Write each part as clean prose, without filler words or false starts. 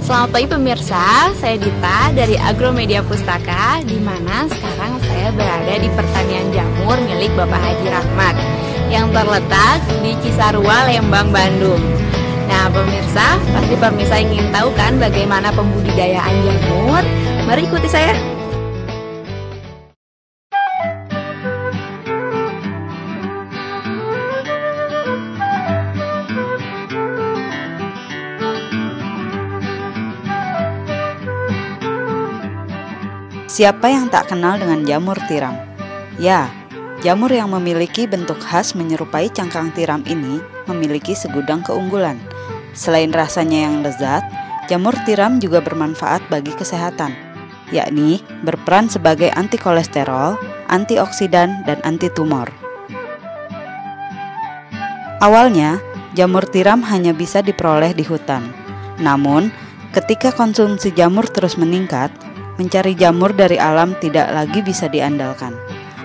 Selamat pagi pemirsa, saya Dita dari Agromedia Pustaka, di mana sekarang saya berada di pertanian jamur milik Bapak Haji Rahmat yang terletak di Cisarua, Lembang, Bandung. Nah pemirsa, pasti pemirsa ingin tahu kan bagaimana pembudidayaan jamur? Mari ikuti saya. Siapa yang tak kenal dengan jamur tiram? Ya, jamur yang memiliki bentuk khas menyerupai cangkang tiram ini memiliki segudang keunggulan. Selain rasanya yang lezat, jamur tiram juga bermanfaat bagi kesehatan, yakni berperan sebagai anti kolesterol, antioksidan, dan anti tumor. Awalnya, jamur tiram hanya bisa diperoleh di hutan. Namun, ketika konsumsi jamur terus meningkat, mencari jamur dari alam tidak lagi bisa diandalkan.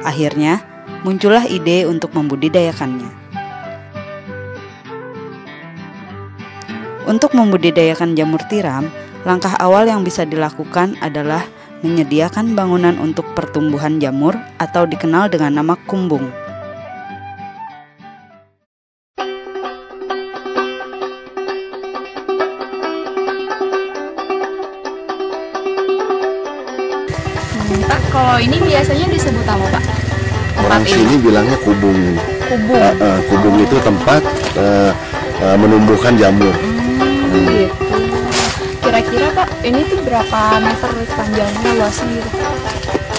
Akhirnya, muncullah ide untuk membudidayakannya. Untuk membudidayakan jamur tiram, langkah awal yang bisa dilakukan adalah menyediakan bangunan untuk pertumbuhan jamur atau dikenal dengan nama kumbung. Pak, kalau ini biasanya disebut apa Pak? Orang sini bilangnya kubung. Kubung. Kubung itu tempat menumbuhkan jamur. Gitu. Kira-kira Pak, ini tuh berapa meter panjangnya, luasnya gitu?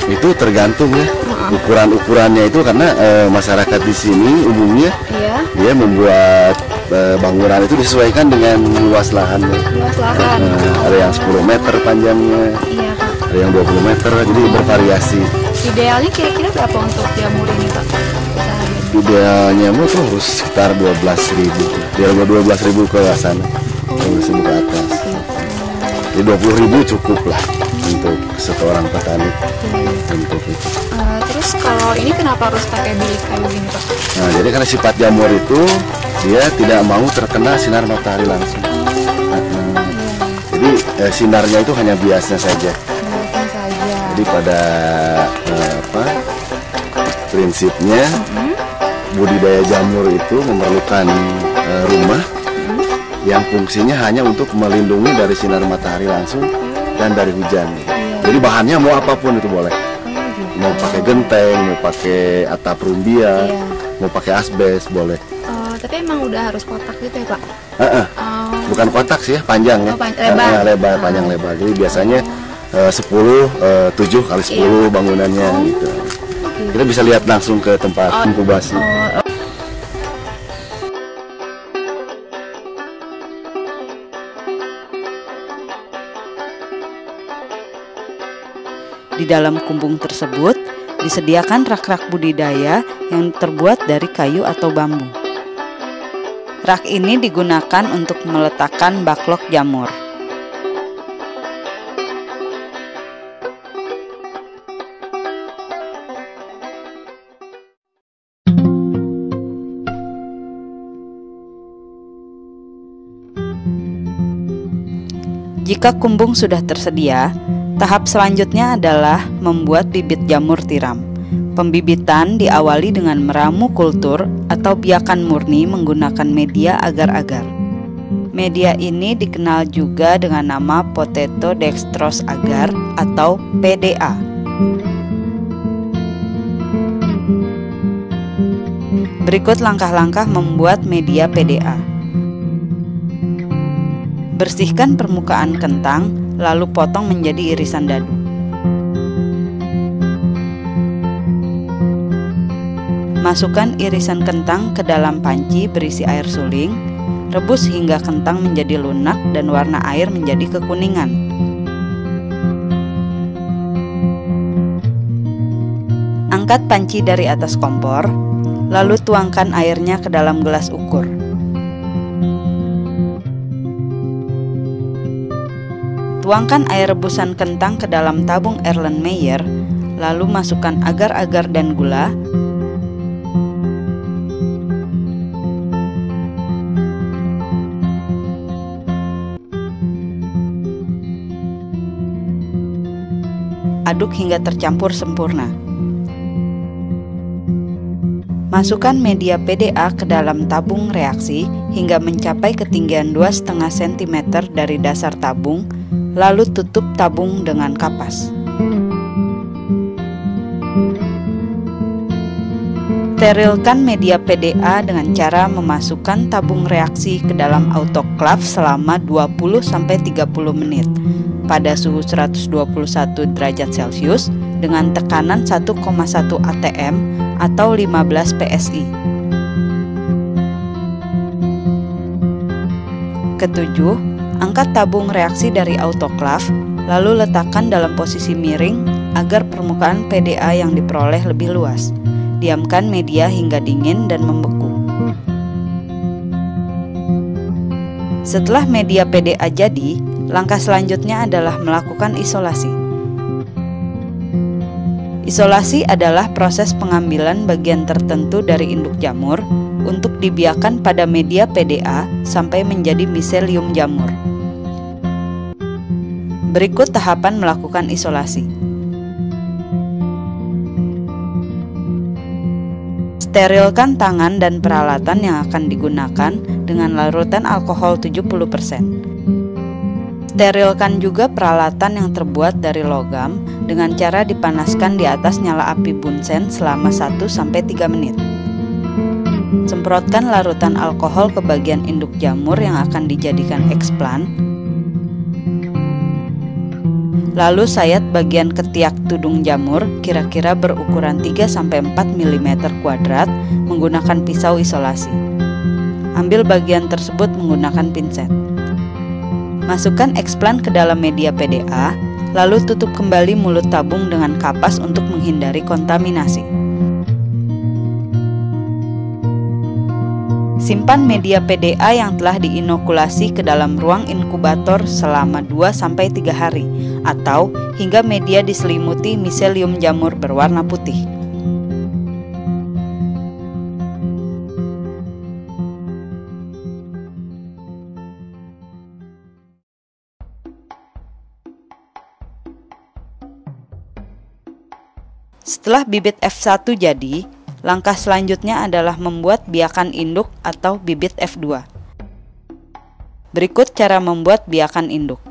Itu tergantung ya. Ukuran-ukurannya itu karena masyarakat di sini umumnya dia membuat bangunan itu disesuaikan dengan luas lahannya. Luas lahan. Ada yang 10 meter panjangnya. Iya Pak. Ada yang 20 meter, jadi bervariasi. Idealnya kira-kira berapa untuk jamur ini Pak? Idealnya tuh harus sekitar 12.000. Biar 12.000 ke sana, 12.000 ke atas. Jadi 20.000 cukup lah untuk seorang petani untuk itu. Terus kalau ini kenapa harus pakai bilik kayu gini Pak? Nah, jadi karena sifat jamur itu dia tidak mau terkena sinar matahari langsung. Jadi sinarnya itu hanya biasnya saja. Jadi pada prinsipnya budidaya jamur itu memerlukan rumah yang fungsinya hanya untuk melindungi dari sinar matahari langsung dan dari hujan. Jadi bahannya mau apapun itu boleh. Mau pakai genteng, mau pakai atap rumbia, mau pakai asbes boleh. Tapi emang udah harus kotak gitu ya Pak? Bukan kotak sih ya, panjang ya. Lebar, panjang lebar. Jadi biasanya 7 kali 10 bangunannya gitu. Kita bisa lihat langsung ke tempat inkubasi. Di dalam kumbung tersebut disediakan rak-rak budidaya yang terbuat dari kayu atau bambu. Rak ini digunakan untuk meletakkan baklok jamur. Jika kumbung sudah tersedia, tahap selanjutnya adalah membuat bibit jamur tiram. Pembibitan diawali dengan meramu kultur atau biakan murni menggunakan media agar-agar. Media ini dikenal juga dengan nama potato dextrose agar atau PDA. Berikut langkah-langkah membuat media PDA. Bersihkan permukaan kentang, lalu potong menjadi irisan dadu. Masukkan irisan kentang ke dalam panci berisi air suling, rebus hingga kentang menjadi lunak dan warna air menjadi kekuningan. Angkat panci dari atas kompor, lalu tuangkan airnya ke dalam gelas ukur. Tuangkan air rebusan kentang ke dalam tabung Erlenmeyer, lalu masukkan agar-agar dan gula. aduk hingga tercampur sempurna. Masukkan media PDA ke dalam tabung reaksi hingga mencapai ketinggian 2,5 cm dari dasar tabung, lalu tutup tabung dengan kapas. Sterilkan media PDA dengan cara memasukkan tabung reaksi ke dalam autoklaf selama 20-30 menit pada suhu 121 derajat Celcius dengan tekanan 1,1 atm atau 15 psi. Ketujuh, angkat tabung reaksi dari autoklaf, lalu letakkan dalam posisi miring agar permukaan PDA yang diperoleh lebih luas. Diamkan media hingga dingin dan membeku. Setelah media PDA jadi, langkah selanjutnya adalah melakukan isolasi. Isolasi adalah proses pengambilan bagian tertentu dari induk jamur untuk dibiarkan pada media PDA sampai menjadi miselium jamur. Berikut tahapan melakukan isolasi. Sterilkan tangan dan peralatan yang akan digunakan dengan larutan alkohol 70%. Sterilkan juga peralatan yang terbuat dari logam dengan cara dipanaskan di atas nyala api bunsen selama 1-3 menit. Semprotkan larutan alkohol ke bagian induk jamur yang akan dijadikan eksplan. Lalu sayat bagian ketiak tudung jamur kira-kira berukuran 3-4 mm kuadrat menggunakan pisau isolasi. Ambil bagian tersebut menggunakan pinset. Masukkan eksplan ke dalam media PDA, lalu tutup kembali mulut tabung dengan kapas untuk menghindari kontaminasi. Simpan media PDA yang telah diinokulasi ke dalam ruang inkubator selama 2-3 hari atau hingga media diselimuti miselium jamur berwarna putih. Setelah bibit F1 jadi, langkah selanjutnya adalah membuat biakan induk atau bibit F2. Berikut cara membuat biakan induk.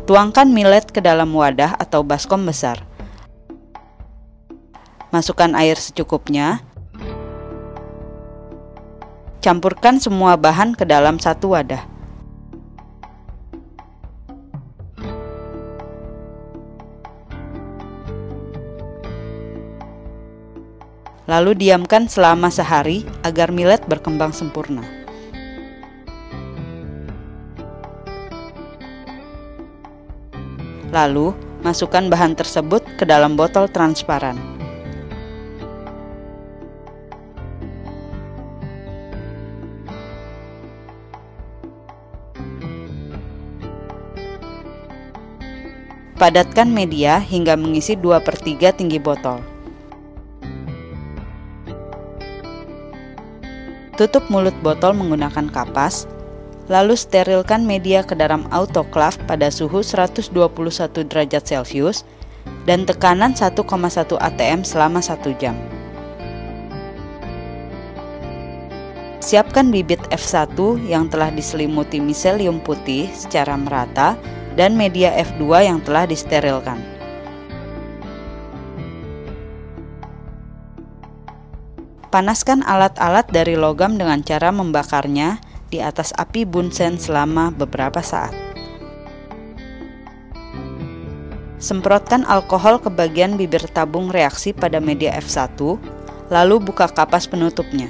Tuangkan millet ke dalam wadah atau baskom besar. Masukkan air secukupnya. Campurkan semua bahan ke dalam satu wadah. Lalu diamkan selama sehari agar millet berkembang sempurna. Lalu, masukkan bahan tersebut ke dalam botol transparan. Padatkan media hingga mengisi 2/3 tinggi botol. Tutup mulut botol menggunakan kapas, lalu sterilkan media ke dalam autoklaf pada suhu 121 derajat Celcius dan tekanan 1,1 atm selama 1 jam. Siapkan bibit F1 yang telah diselimuti miselium putih secara merata dan media F2 yang telah disterilkan. Panaskan alat-alat dari logam dengan cara membakarnya di atas api bunsen selama beberapa saat. Semprotkan alkohol ke bagian bibir tabung reaksi pada media F1, lalu buka kapas penutupnya.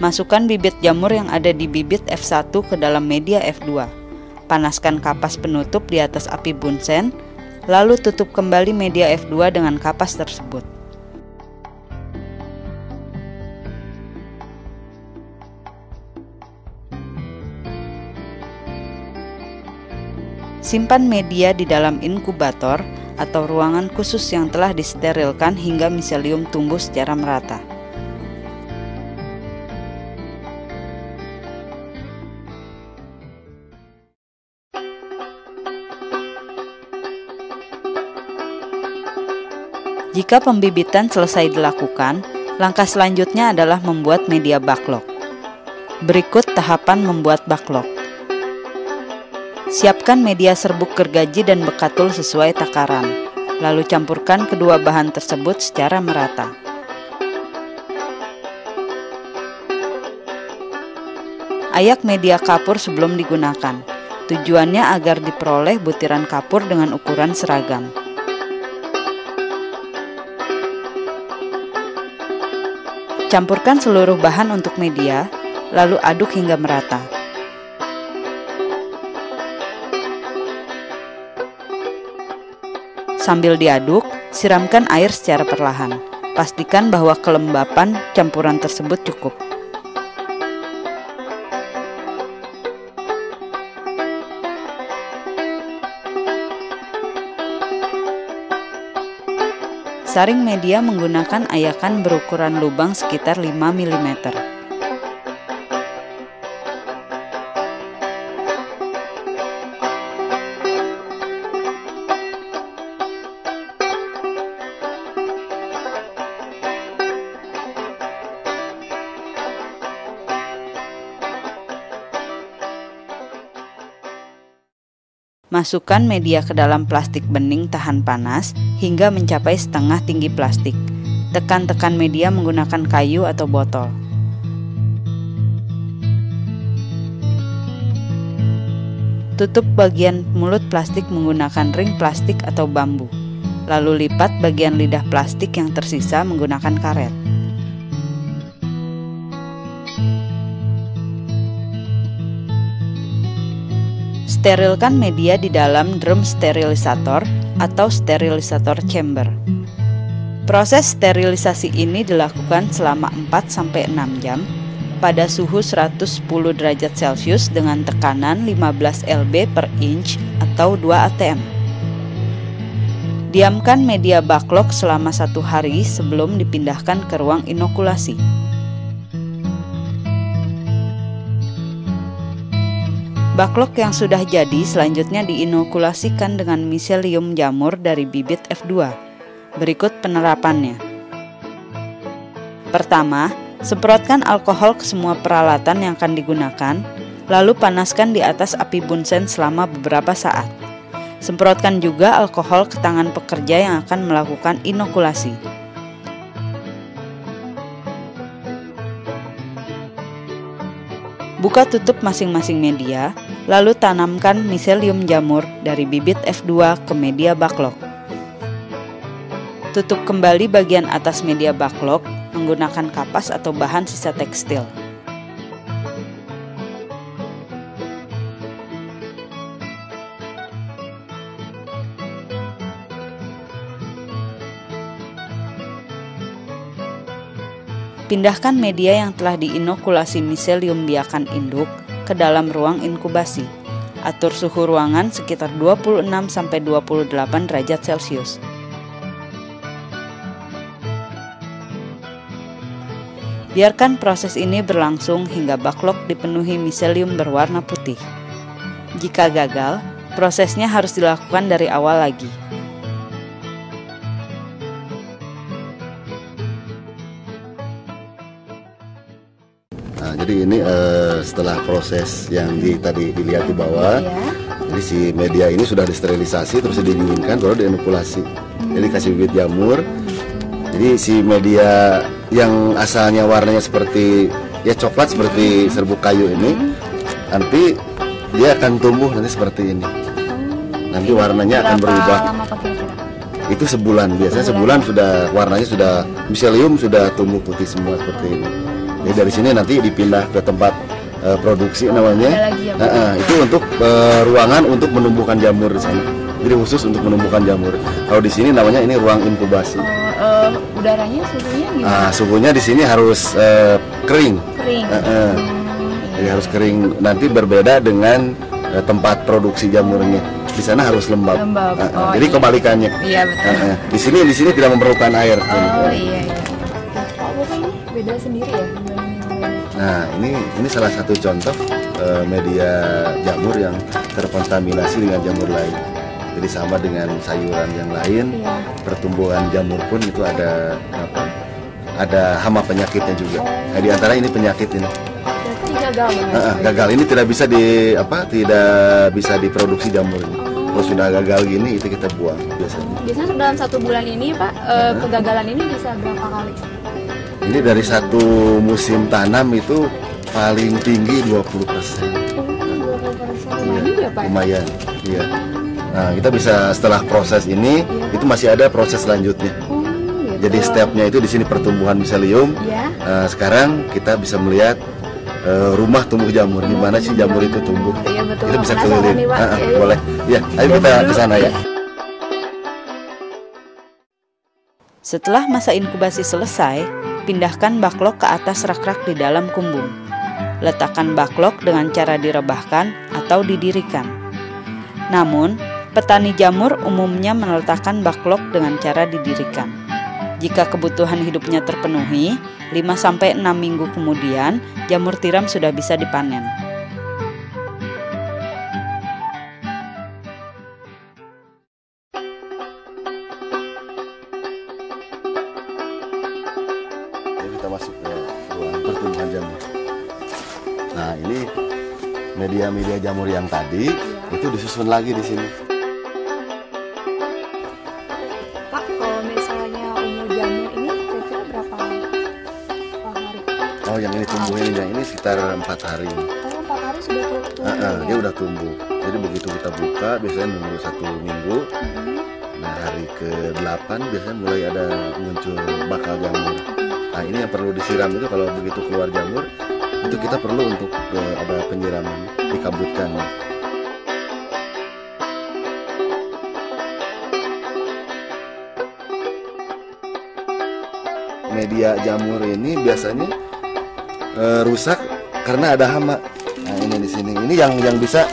Masukkan bibit jamur yang ada di bibit F1 ke dalam media F2. Panaskan kapas penutup di atas api bunsen, lalu tutup kembali media F2 dengan kapas tersebut. Simpan media di dalam inkubator, atau ruangan khusus yang telah disterilkan hingga miselium tumbuh secara merata. Jika pembibitan selesai dilakukan, langkah selanjutnya adalah membuat media backlog. Berikut tahapan membuat backlog. Siapkan media serbuk gergaji dan bekatul sesuai takaran, lalu campurkan kedua bahan tersebut secara merata. Ayak media kapur sebelum digunakan. Tujuannya agar diperoleh butiran kapur dengan ukuran seragam. Campurkan seluruh bahan untuk media, lalu aduk hingga merata. Sambil diaduk, siramkan air secara perlahan. Pastikan bahwa kelembapan campuran tersebut cukup. Saring media menggunakan ayakan berukuran lubang sekitar 5 mm. Masukkan media ke dalam plastik bening tahan panas hingga mencapai setengah tinggi plastik. Tekan-tekan media menggunakan kayu atau botol. Tutup bagian mulut plastik menggunakan ring plastik atau bambu. Lalu lipat bagian lidah plastik yang tersisa menggunakan karet. Sterilkan media di dalam drum sterilisator atau sterilisator chamber. Proses sterilisasi ini dilakukan selama 4-6 jam pada suhu 110 derajat Celcius dengan tekanan 15 lb per inch atau 2 atm. Diamkan media backlog selama 1 hari sebelum dipindahkan ke ruang inokulasi. Backlog yang sudah jadi selanjutnya diinokulasikan dengan miselium jamur dari bibit F2. Berikut penerapannya. Pertama, semprotkan alkohol ke semua peralatan yang akan digunakan, lalu panaskan di atas api bunsen selama beberapa saat. Semprotkan juga alkohol ke tangan pekerja yang akan melakukan inokulasi. Buka tutup masing-masing media, lalu tanamkan miselium jamur dari bibit F2 ke media backlog. Tutup kembali bagian atas media backlog menggunakan kapas atau bahan sisa tekstil. Pindahkan media yang telah diinokulasi miselium biakan induk ke dalam ruang inkubasi. Atur suhu ruangan sekitar 26-28 derajat Celcius. Biarkan proses ini berlangsung hingga backlog dipenuhi miselium berwarna putih. Jika gagal, prosesnya harus dilakukan dari awal lagi. Jadi ini setelah proses yang tadi dilihat di bawah, jadi si media ini sudah disterilisasi, terus didinginkan, baru diinokulasi. Jadi kasih bibit jamur. Jadi si media yang asalnya warnanya seperti ya coklat seperti serbuk kayu ini, nanti dia akan tumbuh nanti seperti ini. Nanti warnanya akan berubah. Itu sebulan, biasanya sebulan sudah warnanya sudah miselium sudah tumbuh putih semua seperti ini. Jadi dari sini nanti dipindah ke tempat produksi namanya. Itu untuk ruangan untuk menumbuhkan jamur di sana. Jadi khusus untuk menumbuhkan jamur. Kalau di sini namanya ini ruang inkubasi. Udaranya suhunya gimana? Suhunya di sini harus kering. Jadi harus kering. Nanti berbeda dengan tempat produksi jamurnya. di sana harus lembab. Lembab. Jadi kebalikannya. Iya betul. Di sini tidak memerlukan air. Oh iya. Pak, bukan ini beda sendiri ya? Nah, ini salah satu contoh media jamur yang terkontaminasi dengan jamur lain. Jadi sama dengan sayuran yang lain, pertumbuhan jamur pun itu ada hama penyakitnya juga. Nah, di antara ini penyakit ini. Berarti gagal banget. Gagal ini tidak bisa diproduksi jamur ini. Kalau sudah gagal gini itu kita buang biasanya. Biasanya dalam 1 bulan ini Pak, kegagalan ini bisa berapa kali? Ini dari satu musim tanam itu paling tinggi 20%. 20%. Lumayan juga Pak. Lumayan, iya. Nah, kita bisa setelah proses ini, itu masih ada proses selanjutnya. Gitu. Jadi stepnya itu di sini pertumbuhan miselium. Sekarang kita bisa melihat rumah tumbuh jamur. Gimana sih jamur itu tumbuh? Iya betul. Kita bisa keliling. Nih, boleh. Ya, ayo kita ke sana ya. Setelah masa inkubasi selesai, pindahkan backlog ke atas rak-rak di dalam kumbung. Letakkan backlog dengan cara direbahkan atau didirikan. Namun, petani jamur umumnya meletakkan backlog dengan cara didirikan. Jika kebutuhan hidupnya terpenuhi, 5-6 minggu kemudian, jamur tiram sudah bisa dipanen. Kita masuk ke ruang pertumbuhan jamur. Nah, ini media-media jamur yang tadi itu disusun lagi di sini. Pak, kalau misalnya umur jamur ini kira-kira berapa hari? Oh, yang ini tumbuh ini sekitar 4 hari. Oh, 4 hari sudah tumbuh. Dia udah tumbuh. Jadi begitu kita buka, biasanya nunggu 1 minggu. Nah, hari ke-8 biasanya mulai ada muncul bakal jamur. Nah, ini yang perlu disiram itu kalau begitu keluar jamur, itu kita perlu untuk ada penyiraman, dikabutkan. Media jamur ini biasanya rusak karena ada hama. Nah, ini di sini. Ini yang bisa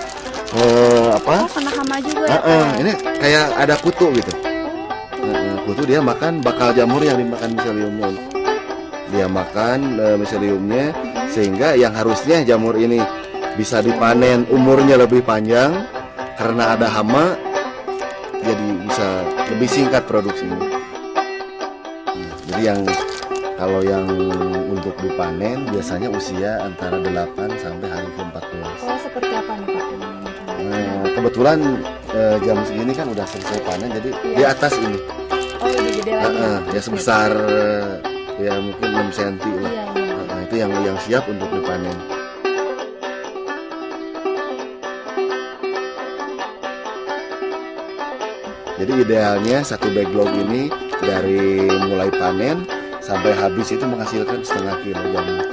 Kena hama juga. Ini kayak ada kutu gitu. Kutu dia makan bakal jamur yang dimakan miseliumnya. Dia makan miseliumnya sehingga yang harusnya jamur ini bisa dipanen umurnya lebih panjang karena ada hama, jadi bisa lebih singkat produksinya. Jadi kalau yang untuk dipanen biasanya usia antara 8 sampai hari ke-14. Oh, seperti apa nih Pak? Kebetulan jam segini kan udah selesai panen, jadi di atas ini. Oh, lebih gede lagi. Ya sebesar ya mungkin 6 cm lah. Itu yang siap untuk dipanen. Jadi idealnya satu backlog ini dari mulai panen sampai habis itu menghasilkan setengah kilo jamur.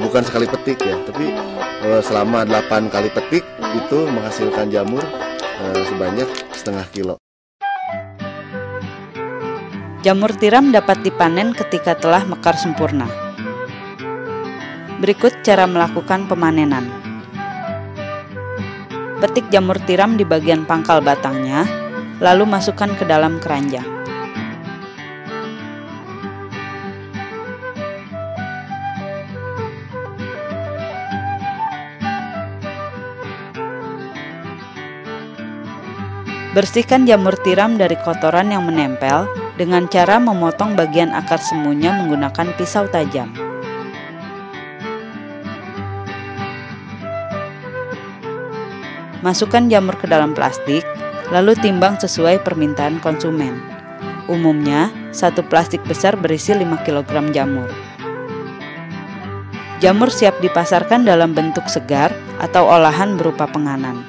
Bukan sekali petik ya, tapi selama 8 kali petik itu menghasilkan jamur sebanyak setengah kilo. Jamur tiram dapat dipanen ketika telah mekar sempurna. Berikut cara melakukan pemanenan. Petik jamur tiram di bagian pangkal batangnya, lalu masukkan ke dalam keranjang. Bersihkan jamur tiram dari kotoran yang menempel dengan cara memotong bagian akar semunya menggunakan pisau tajam. Masukkan jamur ke dalam plastik, lalu timbang sesuai permintaan konsumen. Umumnya, satu plastik besar berisi 5 kg jamur. Jamur siap dipasarkan dalam bentuk segar atau olahan berupa penganan.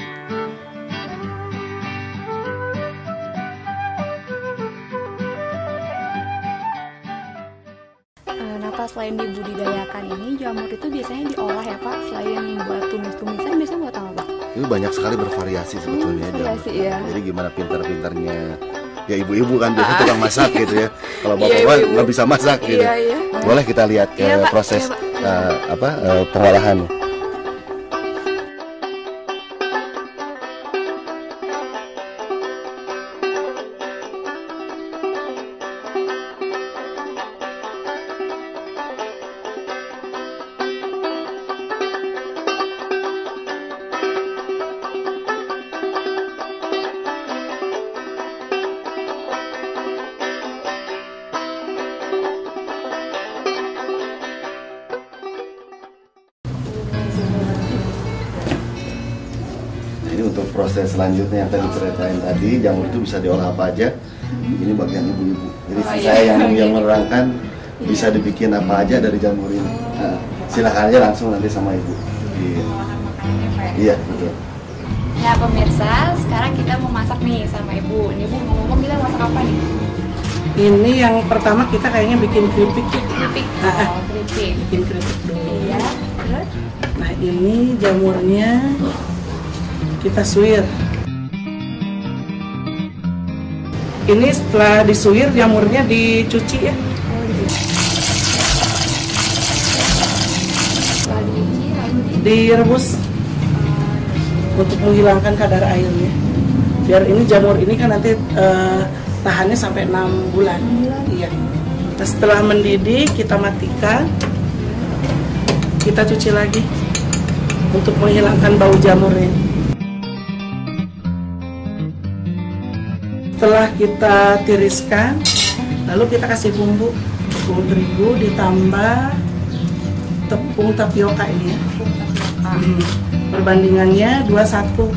Selain dibudidayakan ini, jamur itu biasanya diolah ya Pak. Selain buat tumis-tumisan, biasanya buat apa Pak? Itu banyak sekali bervariasi sebetulnya jamur. Ya. Jadi gimana pintar-pintarnya ya ibu-ibu kan biasanya tukang masak gitu ya. Kalau bapak-bapak nggak bisa masak gitu. Boleh kita lihat proses pengolahan. proses selanjutnya yang tadi ceritain tadi, jamur itu bisa diolah apa aja. Ini bagian ibu-ibu. Jadi saya yang menerangkan bisa dibikin apa aja dari jamur ini. Nah, silakan aja langsung nanti sama ibu. Iya, betul. Nah pemirsa, sekarang kita mau masak nih sama ibu. Ini ibu ngomong kita masak apa nih? Ini yang pertama kita kayaknya bikin keripik ya. Keripik. Keripik. Bikin keripik dulu. Iya. Terus? Nah ini jamurnya kita suir. Ini setelah disuir jamurnya dicuci ya. Setelah dicuci lalu Direbus untuk menghilangkan kadar airnya. Biar ini jamur ini kan nanti tahannya sampai 6 bulan. Iya. Nah, setelah mendidih kita matikan. Kita cuci lagi untuk menghilangkan bau jamurnya. Setelah kita tiriskan, lalu kita kasih bumbu tepung terigu ditambah tepung tapioka ini ya. Perbandingannya 21.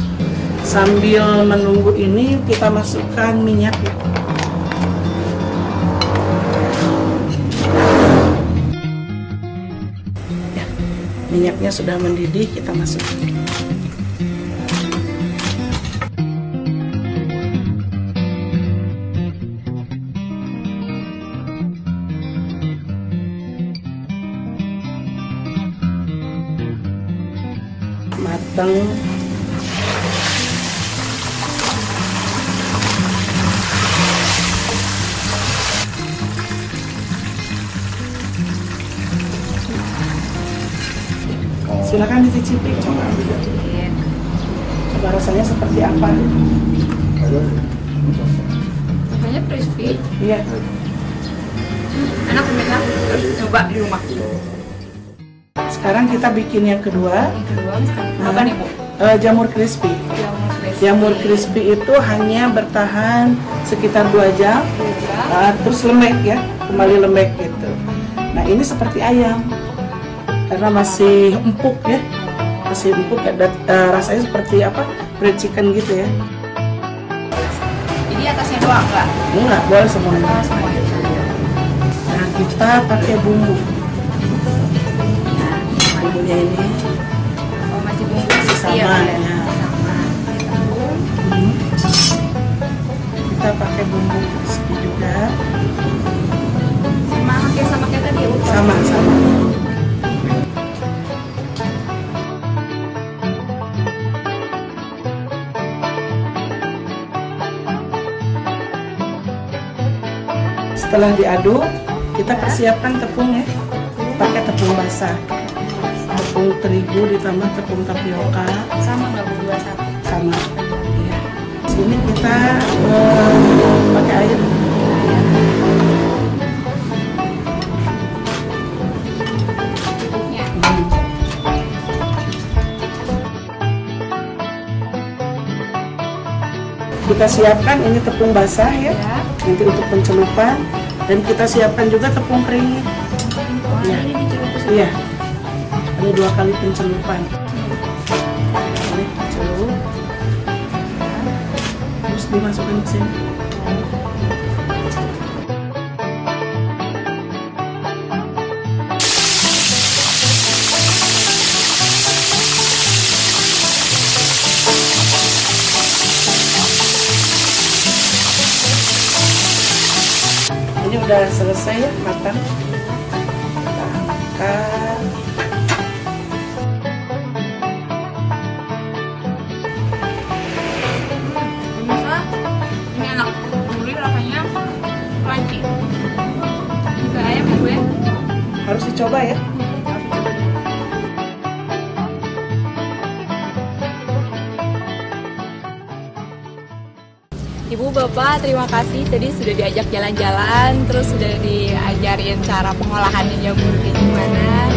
Sambil menunggu ini kita masukkan minyak ya. Minyaknya sudah mendidih, kita masukkan. Matang. Silakan dicicipi, coba rasanya seperti apa? rasanya crispy. Iya. Enak pemirsa. Terus coba di rumah. Sekarang kita bikin yang kedua. Yang kedua apa nih Bu? Jamur crispy. Jamur crispy itu hanya bertahan sekitar 2 jam, terus lembek ya, kembali lembek gitu. Nah ini seperti ayam, karena masih empuk ya, masih empuk ya, rasanya seperti apa, fried chicken gitu ya. Jadi atasnya doang nggak? Enggak, boleh semuanya. Semuanya. Nah kita pakai bumbu. Nah bumbunya ini Oh masih bumbu sama ya. ya. Kita pakai bumbu crispy juga. Sama kayak tadi Bu. Sama. Setelah diaduk, kita persiapkan tepung ya. Pakai tepung basah. Tepung terigu ditambah tepung tapioka. Sama nggak Bu? 21. Sama. Iya. Sini kita pakai air. Pupuknya. Kita siapkan ini tepung basah ya, nanti untuk pencelupan, dan kita siapkan juga tepung kering. Oh Iya. ini dicelup. Iya, ini 2 kali pencelupan. Ini celup, terus dimasukkan ke sini. Ini udah selesai ya, matang. Kita angkat. Pemirsa, ini enak. Gurih rasanya crunchy. Juga ayam ya Bu ya? Harus dicoba ya. Ibu Bapak terima kasih tadi sudah diajak jalan-jalan, terus sudah diajarin cara pengolahannya jamur kayak gimana.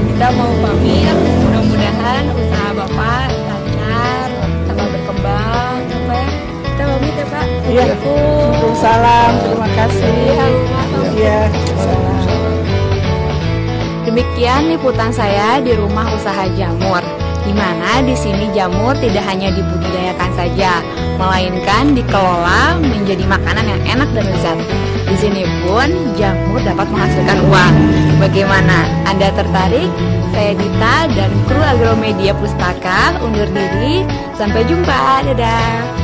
Kita mau pamit, mudah-mudahan usaha Bapak lancar, tambah berkembang, apa ya? Kita pamit ya Pak. Iya. Waalaikumsalam. Terima kasih. Iya. Demikian liputan saya di rumah usaha jamur, di mana di sini jamur tidak hanya dibudidayakan saja, melainkan dikelola menjadi makanan yang enak dan lezat. Di sini pun jamur dapat menghasilkan uang. Bagaimana? Anda tertarik? Saya Dita dan kru Agromedia Pustaka undur diri. Sampai jumpa. Dadah.